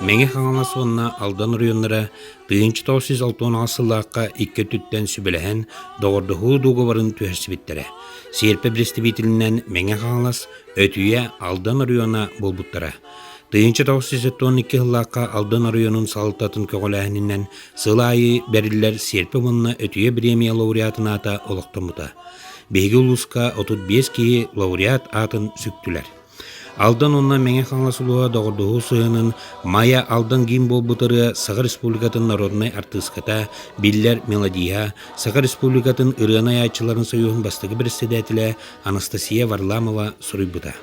Меңе хаңалас онна алдан районнара 1960 сыллаққа 2 түттен сүбіліген доғырдығы дуғыварын түхерсібіттері. Серпе брестібітілінен меңе хаңалас өтүйе алдан района болбуттара. 1912 сыллаққа алдан районын салытатын көғіләхінінен сылайы бәрілер серпе мұнна өтүйе премия лауреатын ата олықтымыта. Беги улуска 35 кейі лауреат атын сүктілер. Алдан онна меңе хаңласылуға доғырдығы сыйынын Майя алдан гейм болбутыры Сағыр Республикатын народный артыската биллер мелодия, Сағыр Республикатын ырыанай айтчыларын союғын бастығы бірістедәтілі Анастасия Варламова сұрыйбыта.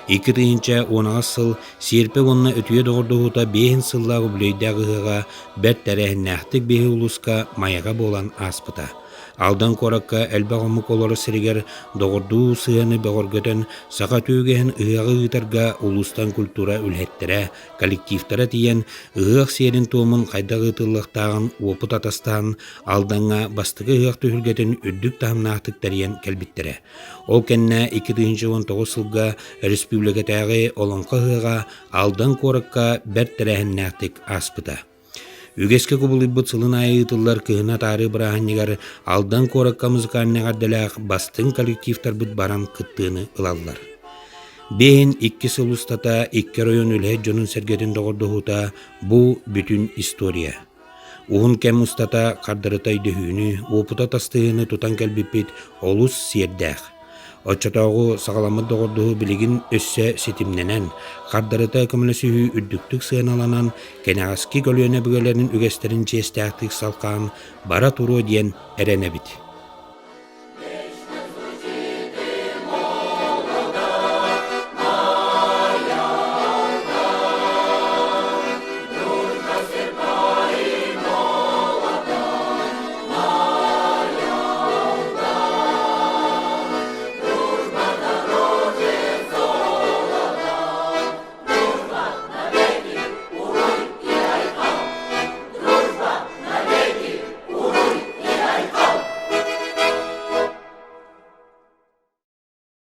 2010 сыл серпе онна өтүйе доғырдығыта 5 сыллағы бүлейдәғыға бәт тәрәхін нәқтік бейі улуска маяға болан аспыта. Алдан коракка әлбағымы колоры сірігер доғырдуу сыяны бәғыргөтен сақа түйгеген ұяғы ұйтарға улустан культура үлхеттері, коллективтара тиен ұяқ серін туымын қайдағы ұтылықтағын опыт атастан алданға бастығы ұяқ түйілгетін үддік тағымнақтық тәрген кәлбіттері. Ол кәнне 2019 сылға республикатағы олонқы ұяға алдан коракка бәт тәрәхін нәқтік аспыта. Үгеске көбілібіт сылын айытылар кыһына тары бұрағаннегар алдан коракка музыкальныгар дәләқ бастың коллективтар бұд баран кыттыны ылаллар. Бейін 2 сыл устата 2 район үлхет жонын сәргетін доғырдығыта бұ бүтін история. Уғын кәм устата қардырытай дөйіні, опыта тастығыны тұтан кәлбіппет олус сердәқ. Отчатауғы сағаламыд доғырдығы білігін өссә сетімненен, қардарыта көмілісі үддіктік сығыналанан, кәнәғаскі көліөне бүгелерінің үгестерін жестәқтік салқан бара тұру ден әрәне біт.